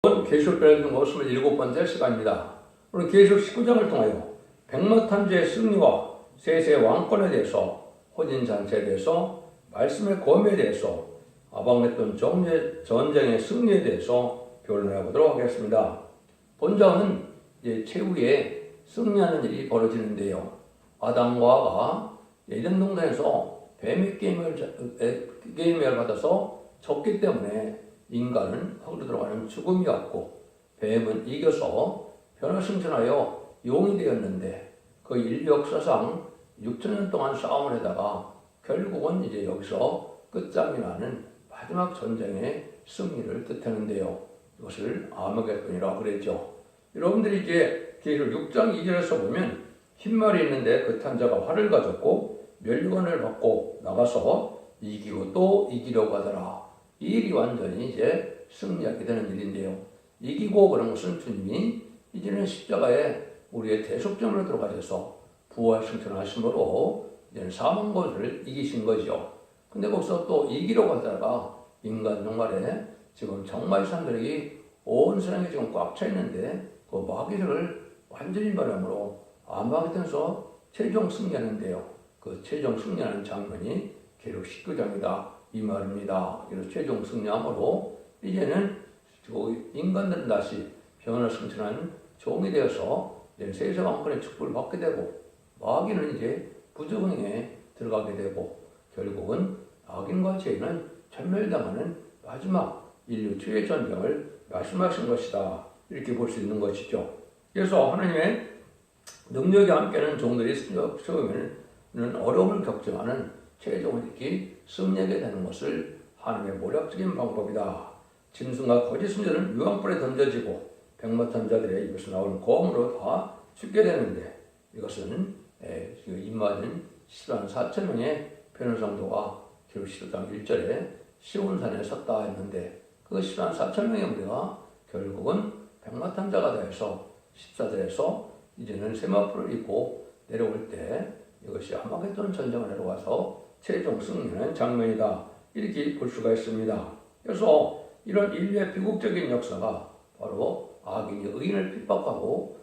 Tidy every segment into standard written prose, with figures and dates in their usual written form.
계시록 변화된 27번째 시간입니다. 오늘 계시록 19장을 통하여 백마탄주의 승리와 세세의 왕권에 대해서, 혼인잔치에 대해서, 말씀의 검에 대해서, 아방했던 전쟁의 승리에 대해서 변론해 보도록 하겠습니다. 본장은 최후에 승리하는 일이 벌어지는데요. 아담과 하와가 에덴 동산에서 뱀의 게임을 받아서 졌기 때문에 인간은 흙으로 들어가는 죽음이었고, 뱀은 이겨서 변화승천하여 용이 되었는데, 그 인류 역사상 6천년 동안 싸움을 하다가 결국은 이제 여기서 끝장이 나는 마지막 전쟁의 승리를 뜻하는데요. 이것을 아마겟돈이라고 그랬죠. 여러분들이 이제 계시록 6장 2절에서 보면 흰말이 있는데 그 탄자가 활을 가졌고 면류관을 받고 나가서 이기고 또 이기려고 하더라. 이 일이 완전히 이제 승리하게 되는 일인데요. 이기고 그런 것은 주님이 이제는 십자가에 우리의 대속점으로 들어가셔서 부활 승천하심으로 이제는 사망 것을 이기신 거죠. 근데 거기서 또 이기려고 하다가 인간 종말에 지금 정말 사람들이 온 세상에 지금 꽉 차 있는데 그 마귀를 완전히 말함으로 아마겟돈에서 최종 승리하는데요. 그 최종 승리하는 장면이 계시록 19장이다. 이 말입니다. 그래서 최종 승리함으로 이제는 인간들은 다시 변화를 승천하는 종이 되어서 세세 왕권의 축복을 받게 되고, 마귀는 이제 부정행에 들어가게 되고, 결국은 악인과 죄는 전멸당하는 마지막 인류 최후의 전쟁을 말씀하신 것이다. 이렇게 볼 수 있는 것이죠. 그래서 하나님의 능력이 함께하는 종들이 처음에는 어려움을 겪지만은 최종은 이렇게 승리하게 되는 것을 하나님의 모략적인 방법이다. 짐승과 거짓 선지자는 유황불에 던져지고 백마탄자들의 입에서 나오는 검으로 다 죽게 되는데, 이것은 임마는 104,000명의 변호성도가 계시록 19장 1절에 시온산에 섰다 했는데, 그 104,000명의 무리가 결국은 백마탄자가 되어서 14절에서 이제는 세마포를 입고 내려올 때 이것이 아마겟돈 전쟁을 내려와서 최종 승리하는 장면이다. 이렇게 볼 수가 있습니다. 그래서 이런 인류의 비극적인 역사가 바로 악인이 의인을 핍박하고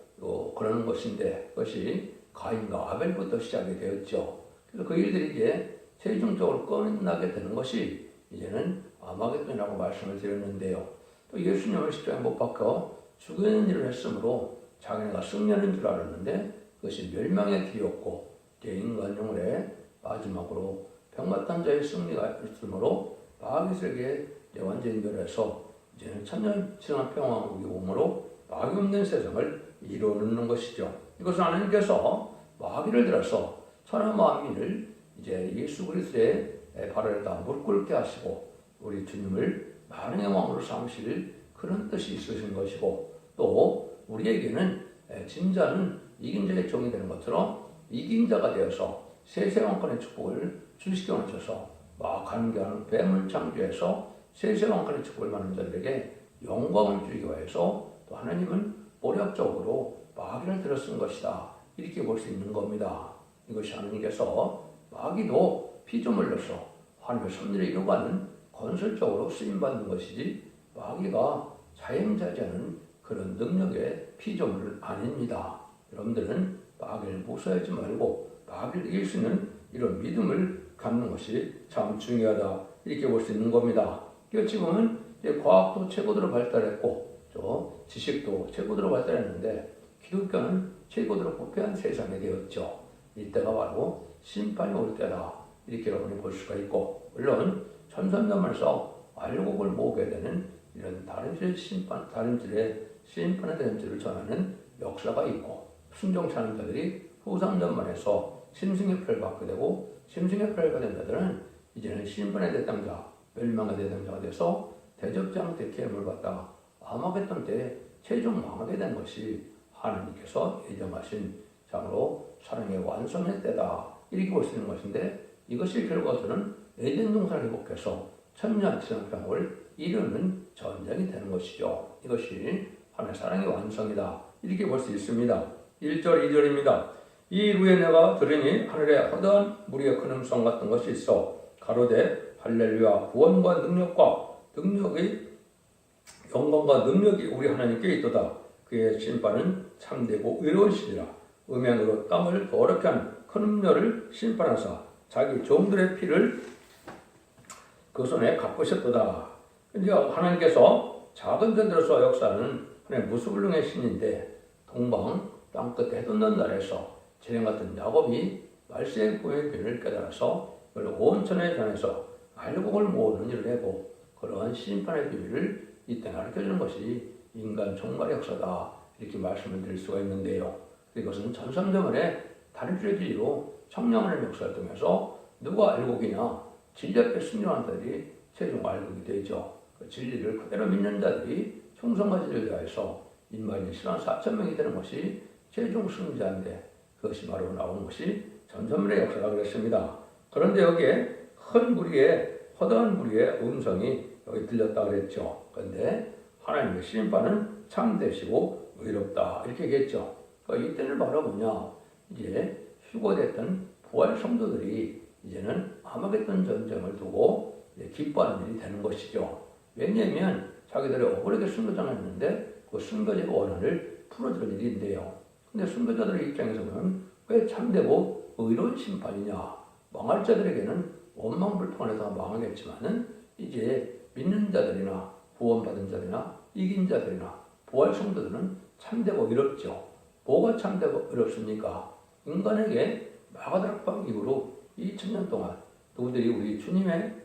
그러는 것인데, 그것이 가인과 아벨부터 시작이 되었죠. 그래서 그 일들이 이제 최종적으로 끝나게 되는 것이 이제는 아마겟돈이라고 말씀을 드렸는데요. 또 예수님을 십자가에 못 박혀 죽이는 일을 했으므로 자기네가 승리하는 줄 알았는데 그것이 멸망의 길이었고, 인간 영혼의 마지막으로 백마탄자의 승리가 있으므로 마귀에게 완전히 멸해서 이제는 천년 지난 평화국이 오므로 마귀 없는 세상을 이루는 것이죠. 이것은 하나님께서 마귀를 들어서 천하 만민을 이제 예수 그리스도의 발 아래다 무릎 꿇게 하시고 우리 주님을 만왕의 왕으로 삼으실 그런 뜻이 있으신 것이고, 또 우리에게는 진자는 이긴 자의 종이 되는 것처럼 이긴 자가 되어서 세세왕권의 축복을 주시켜 놓으셔서 막 간교하는 뱀을 창조해서 세세왕권의 축복을 받는 자들에게 영광을 주기 위해서 또 하나님은 모략적으로 마귀를 들어쓴 것이다. 이렇게 볼 수 있는 겁니다. 이것이 하나님께서 마귀도 피조물 로서 하나님의 섭리를 이루어가는 건설적으로 쓰임받는 것이지, 마귀가 자행자재하는 그런 능력의 피조물은 아닙니다. 여러분들은 마귀를 무서워하지 말고 마귀를 이길 수 있는 이런 믿음을 갖는 것이 참 중요하다. 이렇게 볼 수 있는 겁니다. 지금은 과학도 최고도로 발달했고 지식도 최고도로 발달했는데 기독교는 최고도로 부패한 세상이 되었죠. 이때가 바로 심판이 올 때다. 이렇게 여러분이 볼 수가 있고, 물론 천선점에서 알곡을 모으게 되는 이런 다른 질의 심판에 대한 줄을 전하는 역사가 있고, 순종하는 자들이 후상전만에서 심승의 표를 받게 되고, 심승의 표를 받은 자들은 이제는 심판의 대상자, 멸망의 대상자가 돼서 대접장 대케임을 받다가 아마겟돈 때 최종 망하게 된 것이 하나님께서 예정하신 장으로 사랑의 완성의 때다. 이렇게 볼 수 있는 것인데, 이것이 결과적으로는 에덴 동산을 회복해서 천년 지상평을 이루는 전쟁이 되는 것이죠. 이것이 하나님의 사랑의 완성이다. 이렇게 볼 수 있습니다. 1절 2절입니다. 이 이후에 내가 들으니 하늘에 허다한 무리의 큰 음성 같은 것이 있어 가로되 할렐루야, 구원과 능력이 경건과 능력이 우리 하나님께 있도다. 그의 심판은 참되고 의로운 시니라. 음행으로 땅을 더럽게 한 큰 음녀를 심판하사 자기 종들의 피를 그 손에 갚으셨도다. 이제 하나님께서 작은 자들로서 역사하는 하나님 무수불능의 신인데 동방 땅끝 해돋는 날에서 재령 같은 야곱이 말세의 구의 비를 깨달아서 그걸 온천에 전해서 알곡을 모으는 일을 하고 그러한 심판의 비밀을 이때 가르쳐주는 것이 인간 종말의 역사다. 이렇게 말씀을 드릴 수가 있는데요. 이것은 전성전에 다른 줄의 진리로 청량하는 역사를 통해서 누가 알곡이냐 진리 앞에 순종한 자들이 최종 알곡이 되죠. 그 진리를 그대로 믿는 자들이 충성과 진리를 다해서 인마인 10만 4천 명이 되는 것이 최종 승자인데 그것이 바로 나오는 것이 전선물의 역사라 그랬습니다. 그런데 여기에 큰 무리의 허다한 무리의 음성이 여기 들렸다 그랬죠. 그런데 하나님의 심판은 참되시고 의롭다 이렇게 얘기했죠. 그러니까 이때는 바로 뭐냐 이제 휴거됐던 부활 성도들이 이제는 아마겟돈 전쟁을 두고 기뻐하는 일이 되는 것이죠. 왜냐하면 자기들이 억울하게 순교당했는데 그 순교자의 원한을 풀어줄 일인데요. 근데 순교자들의 입장에서 보면 왜 참되고 의로운 심판이냐. 망할 자들에게는 원망불평해서 망하겠지만은 이제 믿는 자들이나 구원받은 자들이나 이긴 자들이나 부활 성도들은 참되고 의롭죠. 뭐가 참되고 의롭습니까? 인간에게 마가다락방 이후로 2000년 동안 누구들이 우리 주님의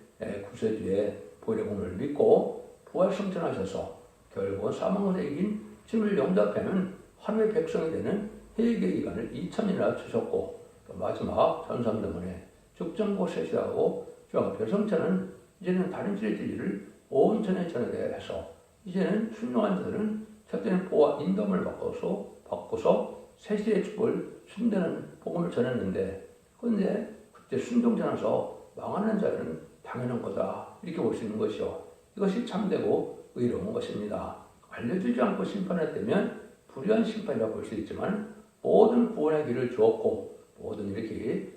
구세주의 보혈공을 믿고 부활 승천하셔서 결국은 사망을 이긴 주님을 영접하는 하나님의 백성이 되는 회개 기간을 2000년이나 주셨고 또 마지막 전삼등원에 죽정고 세시하고 별성천은 이제는 다른 질의 진리를 온천에 전하게 해서 이제는 순종한 자들은 첫째는 보와 인dom을 바꿔서 세시의 축복을 순대는 복음을 전했는데 그런데 그때 순종 전해서 망하는 자는 당연한 거다 이렇게 볼 수 있는 것이요. 이것이 참되고 의로운 것입니다. 알려주지 않고 심판했다면 불의한 심판이라고 볼 수 있지만 모든 구원의 길을 주었고 모든 이렇게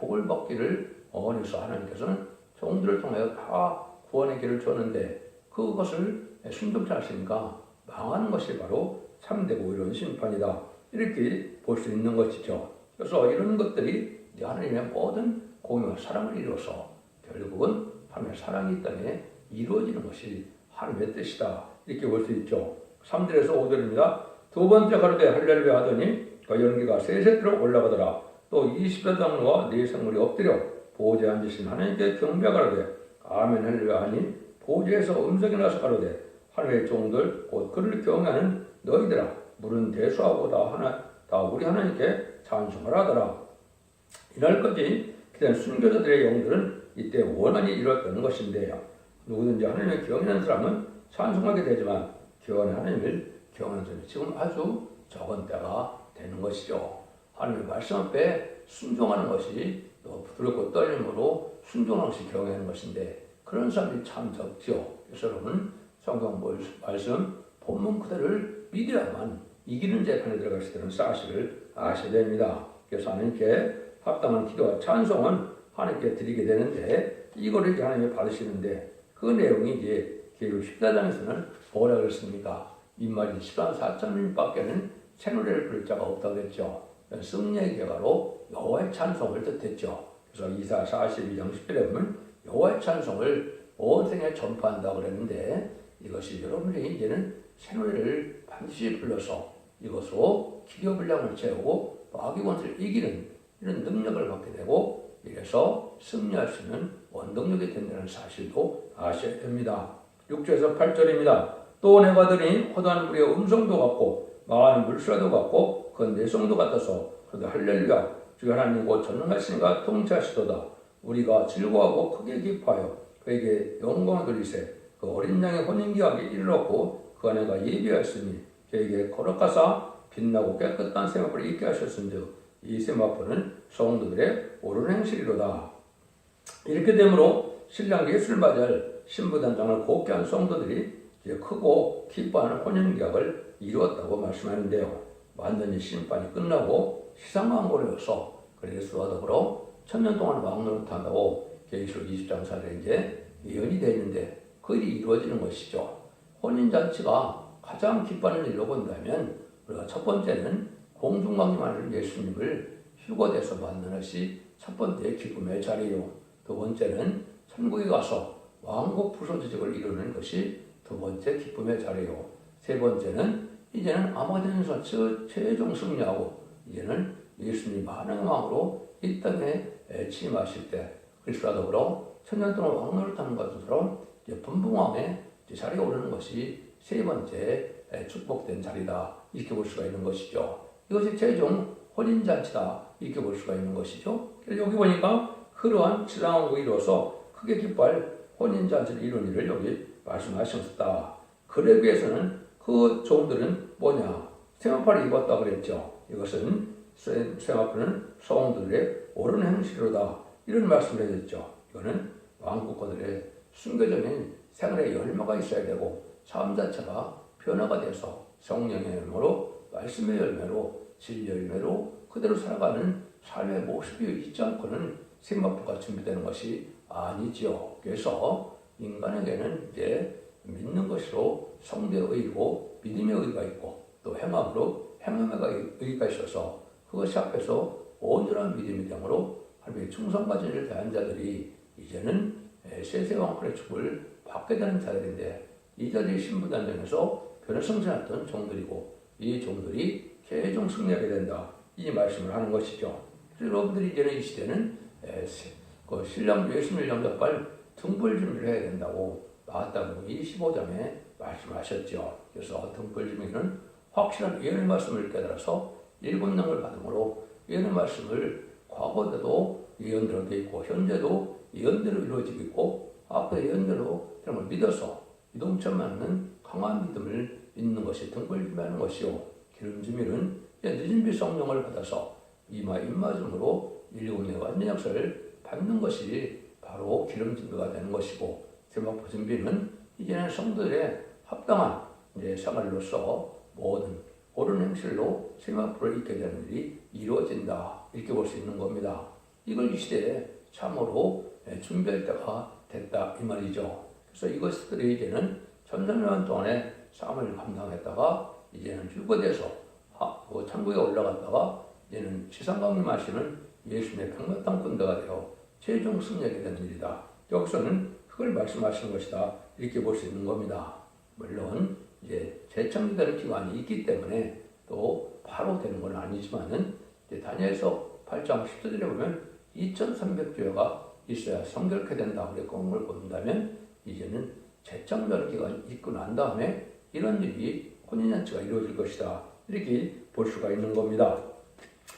복을 받기를 원해서 하나님께서는 종들을 통하여 다 구원의 길을 주었는데 그것을 순종치 않으니까 망하는 것이 바로 참되고 의로운 심판이다. 이렇게 볼 수 있는 것이죠. 그래서 이런 것들이 하나님의 모든 공의와 사랑을 이루어서 결국은 하나님의 사랑이 이 땅에 이루어지는 것이 하나님의 뜻이다. 이렇게 볼 수 있죠. 3절에서 5절입니다. 두 번째 가로되 할렐루야 하더니 그 연기가 세세대로 올라가더라. 또 20여 장로와 네 생물이 엎드려 보좌에 앉으신 하나님께 경배하가로되 아멘 할렐루야 하니 보좌에서 음성이 나서 가로되 하나님의 종들 곧 그를 경외하는 너희들아 물은 대수하고 다 우리 하나님께 찬송을 하더라. 이날까지 기다린 순교자들의 영들은 이때 원한이 이루어졌다는 것인데요. 누구든지 하나님을 경외하는 사람은 찬송하게 되지만 하나님을 경외하는 사람이 지금 아주 적은 때가 되는 것이죠. 하나님의 말씀 앞에 순종하는 것이 또 부드럽고 떨림으로 순종하는 것이 경외하는 것인데 그런 사람들이 참 적죠. 그래서 여러분 성경 말씀 본문 그대를 믿어야만 이기는 재판에 들어갈 수 있다는 사실을 아셔야 됩니다. 그래서 하나님께 합당한 기도와 찬송은 하나님께 드리게 되는데 이거를 하나님이 받으시는데 그 내용이 이제 계율 14장에서는 뭐라 그랬습니까? 인마린 10만 4천 명밖에는 새 노래를 부를 자가 없다고 했죠. 승리의 결과로 여호와의 찬송을 뜻했죠. 그래서 이사 42장 10절에 보면 여호와의 찬송을 온 생에 전파한다고 그랬는데 이것이 여러분들이 이제는 새 노래를 반드시 불러서 이것으로 기교 분량을 채우고 마귀 원수를 이기는 이런 능력을 갖게 되고 이래서 승리할 수 있는 원동력이 된다는 사실도 아셔야 됩니다. 6절에서 8절입니다. 또 내가 들으니 호다한 무리의 음성도 같고 망하는 물소리도 같고 그 내성도 같아서 그런데 할렐루야 주의 하나님 곧 전능하시니가 통치하시도다. 우리가 즐거워하고 크게 기뻐하여 그에게 영광을 돌리세. 그 어린 양의 혼인기약이 이르렀고 그 아내가 예비하였으니 그에게 거룩하사 빛나고 깨끗한 세마포를 입게 하셨은즉 이 세마포는 성도들의 옳은 행실이로다. 이렇게 되므로 신랑 예수를 맞이할 신부단장을 곱게 한 성도들이 이제 크고 기뻐하는 혼인기약을 이루었다고 말씀하는데요. 완전히 심판이 끝나고 시상왕고로서 예수와 더불어 1000년 동안 왕노릇한다고 계시록 20장 4절에 이제 예언이 되어 있는데 그 일이 이루어지는 것이죠. 혼인잔치가 가장 기뻐하는 일로 본다면 우리가 첫 번째는 공중강림하는 예수님을 휴거돼서 만나는 것이 첫 번째 기쁨의 자리요. 두 번째는 천국에 가서 왕국 부소지직을 이루는 것이 두 번째 기쁨의 자리요. 세 번째는 이제는 아마존에서 최종 승리하고 이제는 예수님 만왕의 왕으로 이 땅에 취임하실 때 그리스도와 더불어 천년 동안 왕노릇하는 것처럼 분봉왕의 자리에 오르는 것이 세 번째 축복된 자리다 이렇게 볼 수가 있는 것이죠. 이것이 최종 혼인잔치다 이렇게 볼 수가 있는 것이죠. 그래서 여기 보니까 그러한 지상왕국이 이루어서 크게 기뻐할 혼인잔치를 이룬 일을 여기 말씀하셨다. 그에 비해서는 그 종들은 뭐냐? 세마포를 입었다 그랬죠. 이것은 세마포는 성들의 옳은 행실로다 이런 말씀을 해줬죠. 이거는 왕국가들의 순교적인 생활의 열매가 있어야 되고 삶 자체가 변화가 돼서 성령의 열매로 말씀의 열매로 진리의 열매로 그대로 살아가는 삶의 모습이 있지 않고는 세마포가 준비되는 것이 아니지요. 그래서 인간에게는 이제 믿는 것으로 성도의 의고 믿음의 의가 있고 또 행함으로 행함의 의가 있어서 그것이 앞에서 온전한 믿음이 되므로 하나님의 충성과 진리를 대한 자들이 이제는 세세왕권의 축복을 받게 되는 자들인데 이 자들이 신부단장에서 변화성장했던 종들이고 이 종들이 최종 승리하게 된다 이 말씀을 하는 것이죠. 그래서 여러분들이 이제는 이 시대는 신랑 예수님을 영접할 등불 준비를 해야 된다고 마태복음 25장에 말씀하셨죠. 그래서 등불 준비는 확실한 예언의 말씀을 깨달아서 일곱 능을 받음으로 예언의 말씀을 과거에도 예언대로 되어 있고 현재도 예언대로 이루어지고 있고 앞으로 예언대로 되는 걸 믿어서 이동천만은 강한 믿음을 믿는 것이 등불 준비하는 것이요. 기름 준비는 늦은 비 성령을 받아서 임마줌으로 일곱의 완전 역사를 받는 것이 바로 기름 준비가 되는 것이고 세마포 준비는 이제는 성도들의 합당한 생활로서 모든 옳은 행실로 세마포를 입게 되는 일이 이루어진다 이렇게 볼 수 있는 겁니다. 이걸 이 시대에 참으로 준비할 때가 됐다 이 말이죠. 그래서 이것들이 이제는 천년만 동안의 삶을 감당했다가 이제는 휴거돼서 천국에 올라갔다가 이제는 지상강림하시는 예수님의 백마땅 군대가 되어 최종 승리하게 되는 일이다. 여기서는 그걸 말씀하시는 것이다 이렇게 볼 수 있는 겁니다. 물론 이제 재창조되는 기간이 있기 때문에 또 바로 되는 건 아니지만은 이제 다니엘서 8장 10절에 보면 2300주야가 있어야 성결케 된다 그랬고 그걸 본다면 이제는 재창조하는 기간이 있고 난 다음에 이런 일이 혼인잔치가 이루어질 것이다 이렇게 볼 수가 있는 겁니다.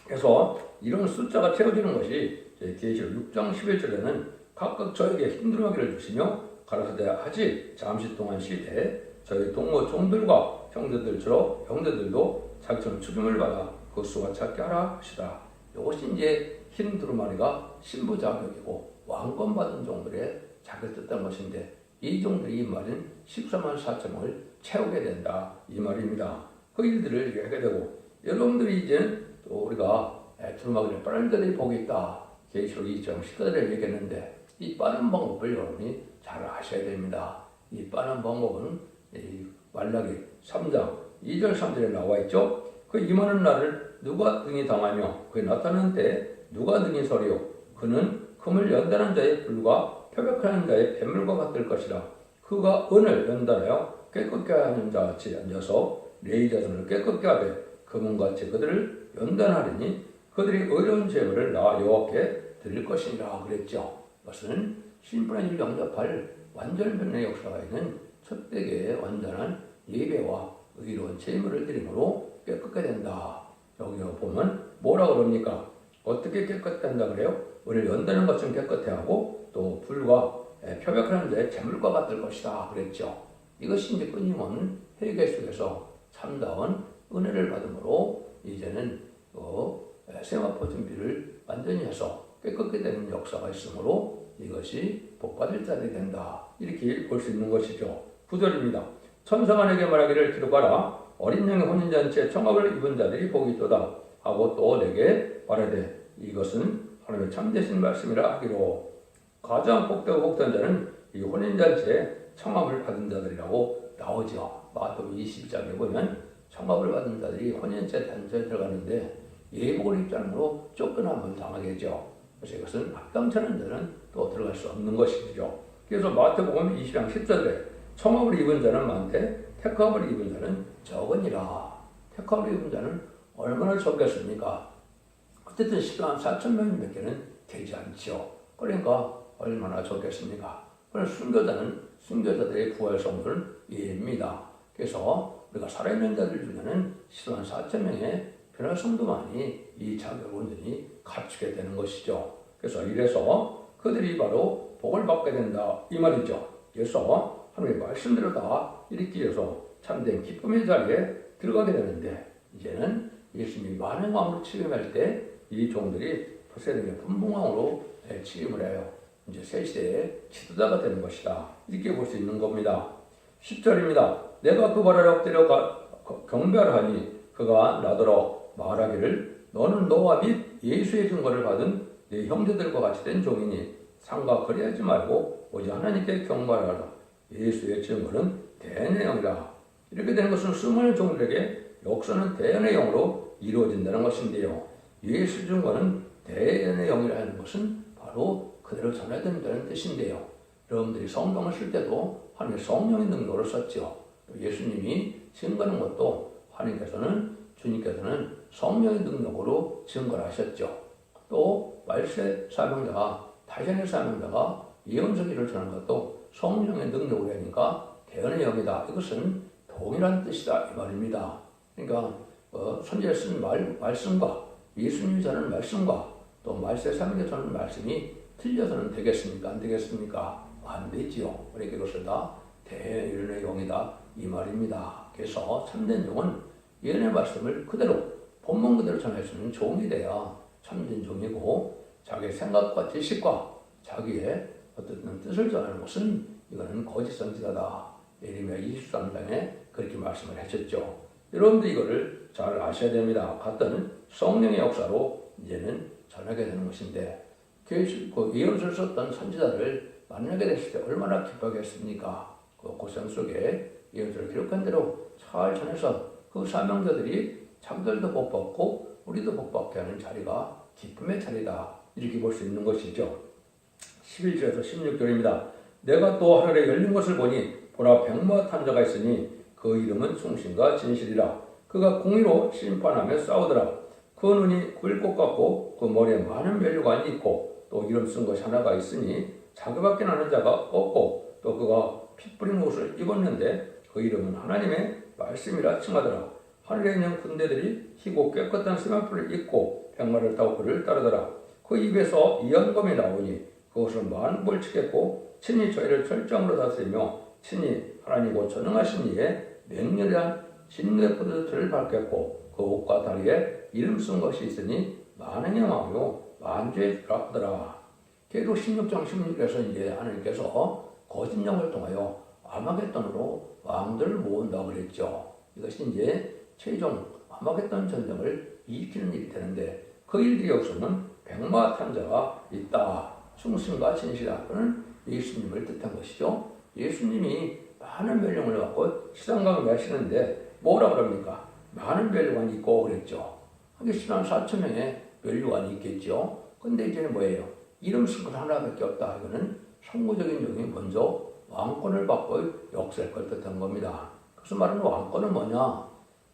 그래서 이런 숫자가 채워지는 것이 계시록 6장 11절에는 각각 저에게 힘들어하기를 주시며 가라사대 하지 잠시 동안 쉬되 저희 동무 종들과 형제들도 자기처럼 죽임을 받아 그 수와 찾게 하라 하시다. 이것이 이제 흰 두루마리가 신부 자격이고 왕권 받은 종들의 자격됐다는 것인데 이 종들이 이 말은 14만 4천을 채우게 된다 이 말입니다. 그 일들을 하게 되고 여러분들이 이제 또 우리가 두루마리를 빠른 자들이 복이 있다. 계시록 2장 10절에 얘기했는데 이 빠른 방법을 여러분이 잘 아셔야 됩니다. 이 빠른 방법은 말라기 3장 2절 3절에 나와 있죠. 그 임하는 날을 누가 등이 당하며 그에 나타나는 때 누가 등이 서리요 그는 금을 연단한 자의 불과 표백하는 자의 뱀물과 같을 것이라. 그가 은을 연단하여 깨끗게 하는 자같이 앉아서 레위 자손을 깨끗게 하되 금은같이 그들을 연단하리니 그들이 의로운 제물을 나 여호와께 드릴 것이니라 그랬죠. 이것은 신분의 일 영접할 완전 변화의 역사가 있는 첫 대계의 완전한 예배와 의로운 제물을 드림으로 깨끗게 된다. 여기 보면 뭐라 그럽니까? 어떻게 깨끗한다 그래요? 은을 연다는 것처럼 깨끗해 하고 또 불과 표백하는 자의 제물과 같을 것이다 그랬죠. 이것이 이제 끊임없는 회개 속에서 참다운 은혜를 받음으로 이제는 세마포 준비를 완전히 해서 깨끗게 되는 역사가 있으므로 이것이 복받을 자들이 된다. 이렇게 볼 수 있는 것이죠. 9절입니다. 천사만에게 말하기를 기록하라. 어린 양의 혼인잔치에 청합을 입은 자들이 복이 있도다 하고 또 내게 말하되 이것은 하나님의 참되신 말씀이라 하기로 가장 복되고 복된 자는 이 혼인잔치에 청함을 받은 자들이라고 나오죠. 마태복음 22장에 보면 청합을 받은 자들이 혼인제 단체에 들어가는데 예복을 입지 않으므로 쫓겨남을 당하겠죠. 그래서 이것은 합당치 않은 자는 또 들어갈 수 없는 것이죠. 그래서 마태복음 20장 10절에 청합을 입은 자는 많되 택함을 입은 자는 적으니라. 택함을 입은 자는 얼마나 적겠습니까? 어쨌든 10만 4천 명밖에는 되지 않죠. 그러니까 얼마나 적겠습니까? 그래서 순교자들의 부활 성도는 예입니다. 그래서 우리가 살아있는 자들 중에는 10만 4천 명의 변화 성도만이 이 자격을 온전히 갖추게 되는 것이죠. 그래서 이래서 그들이 바로 복을 받게 된다 이 말이죠. 그래서 하나님의 말씀대로 다 일으키기 위해서 참된 기쁨의 자리에 들어가게 되는데 이제는 예수님이 만왕의 왕으로 취임할 때 이 종들이 세상의 분봉왕으로 취임을 해요. 이제 새 시대의 지도자가 되는 것이다. 이렇게 볼 수 있는 겁니다. 10절입니다. 내가 그 발을 엎드려 경배하니 그가 나더러 말하기를 너는 너와 및 예수의 증거를 받은 네 형제들과 같이 된 종이니 상과 거래하지 말고 오직 하나님께 경배하라. 예수의 증거는 대언의 영이라. 이렇게 되는 것은 수많은 종들에게 역사는 대언의 영으로 이루어진다는 것인데요. 예수 증거는 대언의 영이라는 것은 바로 그대로 전해야 된다는 뜻인데요. 여러분들이 성경을 쓸 때도 하나님의 성령의 능력으로 썼죠. 또 예수님이 증거하는 것도 주님께서는 성령의 능력으로 증거를 하셨죠. 또 말세 사명자가 다시의 사명자가 예언서기를 전하는 것도 성령의 능력으로 하니까 대언의 영이다. 이것은 동일한 뜻이다 이 말입니다. 그러니까 선지자가 쓴 말씀과 예수님이 전하는 말씀과 또 말세 사명자 전하는 말씀이 틀려서는 되겠습니까? 안 되겠습니까? 안 되지요. 그러니까 이것을 다 대언의 영이다 이 말입니다. 그래서 참된 종은 예언의 말씀을 그대로 본문 그대로 전할 수 있는 종이 돼야 참된 종이고 자기의 생각과 지식과 자기의 어떤 뜻을 전하는 것은 이거는 거짓 선지자다. 예레미야 23장에 그렇게 말씀을 하셨죠. 여러분들 이거를 잘 아셔야 됩니다. 같은 성령의 역사로 이제는 전하게 되는 것인데 그 예언서를 썼던 선지자를 만나게 됐을 때 얼마나 기뻐하겠습니까? 그 고생 속에 예언서를 기록한 대로 잘 전해서 그 사명자들이 자기들도 복받고 우리도 복받게 하는 자리가 기쁨의 자리다. 이렇게 볼 수 있는 것이죠. 11절에서 16절입니다. 내가 또 하늘에 열린 것을 보니 보라 백마 탄 자가 있으니 그 이름은 충신과 진실이라. 그가 공의로 심판하며 싸우더라. 그 눈이 굴꽃 같고 그 머리에 많은 면류관이 있고 또 이름 쓴 것이 하나가 있으니 자그밖에 나는 자가 없고 또 그가 피 뿌린 옷을 입었는데 그 이름은 하나님의 말씀이라 칭하더라. 하늘에 있는 군대들이 희고 깨끗한 세마포를 입고 백마를 타고 그를 따르더라. 그 입에서 이언검이 나오니 그것을 만국을 치겠고 친히 저희를 철저함으로 다스리며 친히 하나님과 전능하신 이에 맹렬한 진노의 포도주를 밟겠고 그 옷과 다리에 이름 쓴 것이 있으니 만행의 왕이요 만주의 주라 하더라. 계속 16장 16절에서 이제 하나님께서 거짓 영을 통하여 아마겟돈으로 왕들을 모은다고 그랬죠. 이것이 이제 최종 아마겟돈 전쟁을 일으키는 일이 되는데 그 일들의 역사는 백마 탄자가 있다. 충신과 진실하고는 예수님을 뜻한 것이죠. 예수님이 많은 멸령을 갖고 시상강을 마시는데 뭐라 그럽니까? 많은 멸류관이 있고 그랬죠. 하긴 10만 4천 명의 멸류관이 있겠죠. 근데 이제는 뭐예요? 이름 쓴 것 하나밖에 없다. 이거는 선구적인 종이 먼저 왕권을 받고 역사할 걸 뜻한 겁니다. 그래서 말하는 왕권은 뭐냐?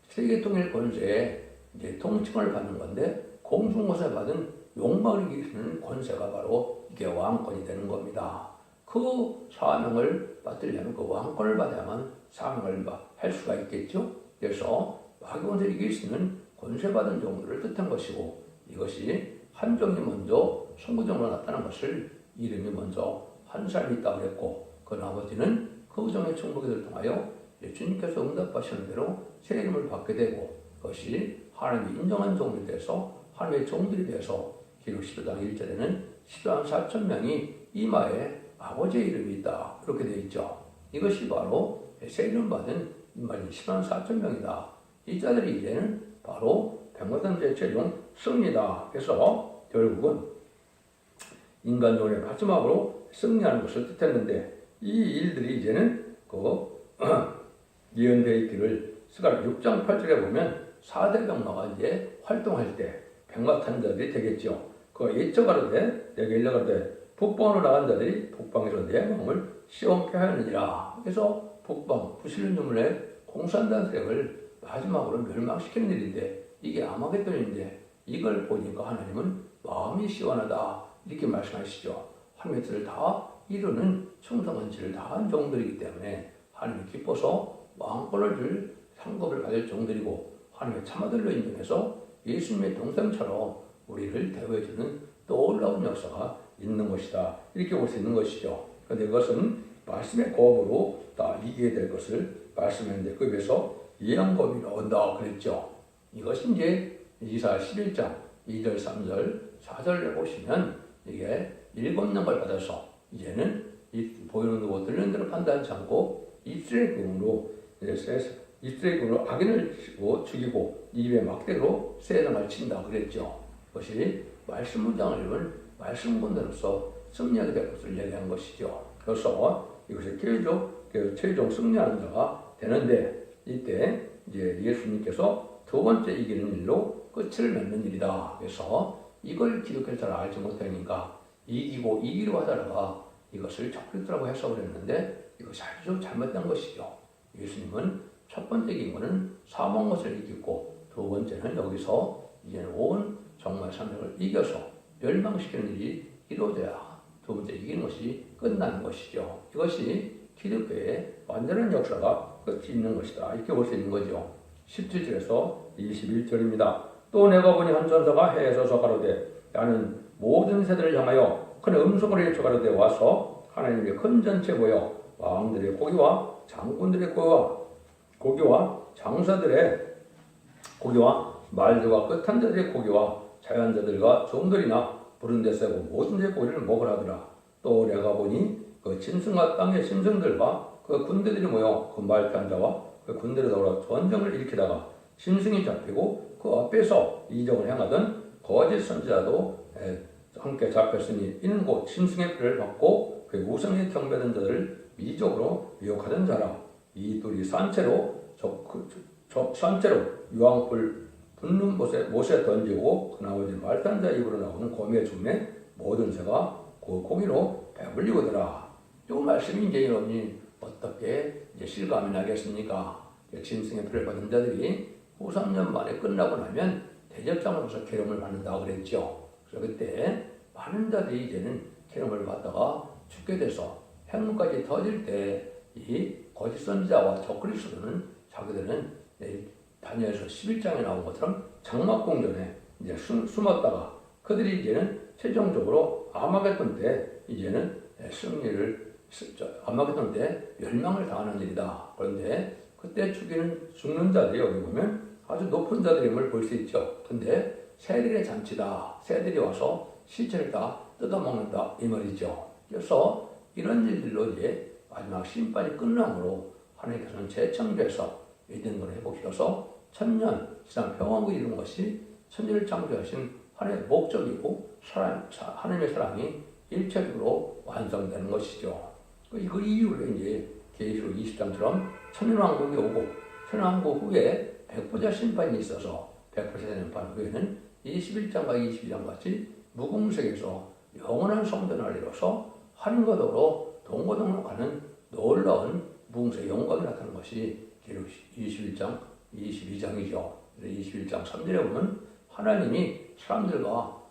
세계 통일 권세에 이제 통칭을 받는 건데 공중권세 받은 욕망을 이기는 권세가 바로 이게 왕권이 되는 겁니다. 그 사명을 받으려면 그 왕권을 받아야만 사명을 할 수가 있겠죠. 그래서 마귀권세를 이길 수 있는 권세받은 종들을 뜻한 것이고 이것이 한 종이 먼저 선구종으로 나타난 것을 이름이 먼저 한 사람이 있다고 그랬고 그 나머지는 그 종의 충복을 통하여 주님께서 응답하시는 대로 새 이름을 받게 되고 그것이 하나님이 인정한 종이 돼서 하나님의 종들이 돼서 기록 15장 1절에는 14만 4천 명이 이마에 아버지의 이름이 있다. 그렇게 되어 있죠. 이것이 바로 새 이름 받은 인마인 10만 4천 명이다. 이 자들이 이제는 바로 백마탄자의 최종 승리다. 그래서 결국은 인간종의 마지막으로 승리하는 것을 뜻했는데 이 일들이 이제는 예언되어 있기를 스가랴 6장 8절에 보면 4대 병마가 이제 활동할 때 백마탄 자들이 되겠죠. 그가 예적하로되 내게 일러가로되 북방으로 나간 자들이 북방에서 내 마음을 시험케 하였느니라. 그래서 북방 부실른 유물에 공산당 세력을 마지막으로 멸망시키는 일인데 이게 아마겟돈인데 이걸 보니까 하나님은 마음이 시원하다 이렇게 말씀하시죠. 하나님의 뜻을 다 이루는 충성한 질을 다한 종들이기 때문에 하나님이 기뻐서 왕권을 줄 상급을 가질 종들이고 하나님의 참아들로 인정해서 예수님의 동생처럼 우리를 대우해주는 놀라운 역사가 있는 것이다. 이렇게 볼 수 있는 것이죠. 그런데 그것은 말씀의 거업으로 다 이기게 될 것을 말씀했는데 그 위해서 예언법이 나온다 그랬죠. 이것이 이제 이사야 11장 2절, 3절, 4절에 보시면 이게 7명을 받아서 이제는 보이는 거 들리는 대로 판단하지 않고 이스라엘 군으로 악인을 치고 죽이고 입에 막대로 세상을 친다 그랬죠. 그것이 말씀 문장을 읽은 말씀 군대로서 승리하게 될 것을 얘기한 것이죠. 그래서 이것이 최종 승리하는 자가 되는데 이때 이제 예수님께서 두 번째 이기는 일로 끝을 맺는 일이다. 그래서 이걸 기독교를 잘 알지 못하니까 이기로 하다가 이것을 적그리스도라고 해석을 했는데 이것이 아주 잘못된 것이죠. 예수님은 첫 번째 이긴 것은 사망 것을 이겼고 두 번째는 여기서 이제는 온 정말 산맥을 이겨서 멸망시키는 일이 이루어져야 두 번째 이기는 것이 끝나는 것이죠. 이것이 기독교의 완전한 역사가 끝이 있는 것이다. 이렇게 볼 수 있는 거죠. 17절에서 21절입니다. 또 내가 보니 한 천사가 해에 서서 가로되 나는 모든 세대를 향하여 큰 음성으로 일쳐 가로되 와서 하나님의 큰 전체 모여 왕들의 고기와 장군들의 고기와 장사들의 고기와 말들과 끝한 자들의 고기와 자연자들과 종들이나 부른 데 세고 모든 데 고기를 먹으라더라. 또 내가 보니 그 짐승과 땅의 짐승들과 그 군대들이 모여 그 말탄 자와 그 군대를 더불어 전쟁을 일으키다가 짐승이 잡히고 그 앞에서 이적을 행하던 거짓 선지자도 함께 잡혔으니 이는 곧 짐승의 피를 받고 그 우상에 경배하는 자들을 미적으로 미혹하던 자라. 이 둘이 산채로 유황불 붙는 못에 던지고 그 나머지 말단자 입으로 나오는 곰의 중에 모든 새가 그 고기로 배불리거더라. 이 말씀이 이제 여러분이 어떻게 이제 실감이 나겠습니까? 짐승의 피를 받은 자들이 후삼년 만에 끝나고 나면 대접장으로서 계룡을 받는다 그랬죠. 그래서 그때 많은 자들이 이제는 계룡을 받다가 죽게 돼서 행문까지 터질 때 이 거짓 선지자와 적그리스도는 자기들은 다니엘서 11장에 나온 것처럼 장막궁전에 이제 숨었다가 그들이 이제는 최종적으로 아마겟돈 때 이제는 아마겟돈 때 멸망을 당하는 일이다. 그런데 그때 죽는 자들이 여기 보면 아주 높은 자들임을 볼 수 있죠. 근데 새들의 잔치다. 새들이 와서 시체를 다 뜯어먹는다 이 말이죠. 그래서 이런 일들로 이제 마지막 심판이 끝남으로 하나님께서는 재창조해서 에덴으로 회복시켜서 천년 지상 평안을 이루는 것이 천지를 창조하신 하나님의 목적이고 하나님의 사랑이 일체적으로 완성되는 것이죠. 그 이후로 이제 계시록 20장처럼 천년왕국이 오고 천년왕국 후에 백보자 심판이 있어서 백보자 심판 후에는 21장과 22장 같이 무궁색에서 영원한 성전을 이뤄서 하늘과 더불어 동고동락하는 놀라운 무궁색 영광이 나타나는 것이 계시록 21장, 22장이죠. 21장 3절에 보면 하나님이 사람들과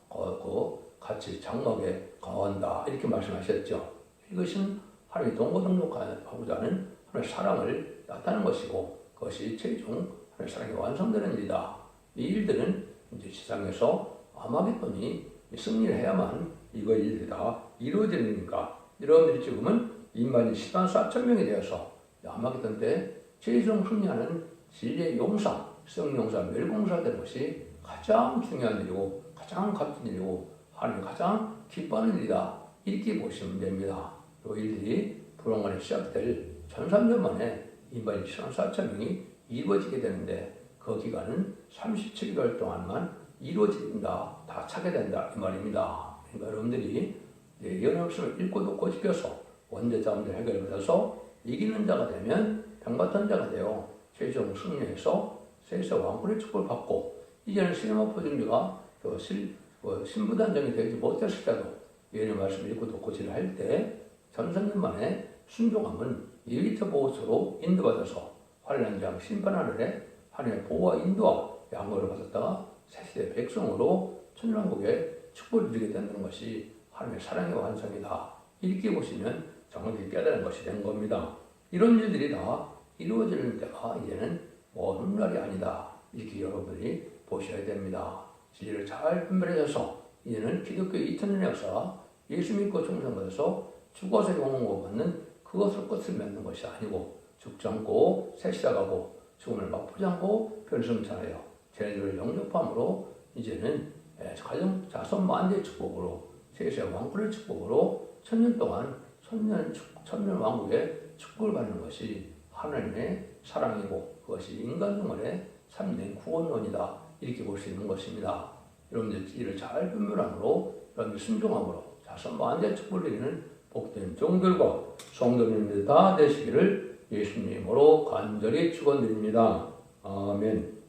같이 장막에 거한다 이렇게 말씀하셨죠. 이것은 하나님이 동고동락하고자 하는 하나님의 사랑을 나타내는 것이고 그것이 최종 하나님의 사랑이 완성되는 일이다. 이 일들은 이제 세상에서 아마겟돈이 승리를 해야만 이거 일들이 다 이루어지니까 여러분들이 지금은 인만이 10만 4천 명이 되어서 아마겟돈 때 최종 승리하는 진리의 용사, 성용사, 멸공사 되는 것이 가장 중요한 일이고 가장 값진 일이고 하나님 가장 기뻐하는 일이다. 이렇게 보시면 됩니다. 이 일들이 불원간에 시작될 1300년 만에 인만이 10만 4천 명이 이루어지게 되는데 그 기간은 37개월 동안만 이루어진다. 다 차게 된다. 이 말입니다. 그러니까 여러분들이 예언의 말씀을 읽고 듣고 지켜서 원죄자문제 해결받아서 이기는 자가 되면 백마탄자가 되어 최종 승리해서 세세 왕권의 축복을 받고 이제는 시네마포 중교가 신부단정이 되지 못했을 때도 예언의 말씀을 읽고 독고지를 할 때 전선년 만에 순종함은 예기처 보호소로 인도받아서 환란장 심판하늘에 하나님의 보호와 인도와 양보를 받았다가 새시대 백성으로 천년왕국의 축복을 누리게 된다는 것이 하나님의 사랑의 완성이다. 이렇게 보시면 정확히 깨달은 것이 된 겁니다. 이런 일들이 다 이루어지는 때가 이제는 먼 훗날이 아니다. 이렇게 여러분들이 보셔야 됩니다. 진리를 잘 분별해서 이제는 기독교 2000년의 역사 예수 믿고 충성받아서 죽어서 영원을 받는 그것을 끝을 맺는 것이 아니고 죽지 않고 새 시작하고 죽음을 맛보지 않고 별승천하여 죄를 영접함으로 이제는 가정 자손 만대의 축복으로 세세 왕권의 축복으로 천년 동안 천년 왕국의 축복을 받는 것이 하나님의 사랑이고 그것이 인간 생활의 참된 구원론이다. 이렇게 볼 수 있는 것입니다. 여러분들 이를 잘 분별함으로 여러분들 순종함으로 자손 만대의 축복을 드리는 복된 종들과 성도님들 다 되시기를 예수님으로 간절히 축원드립니다. 아멘.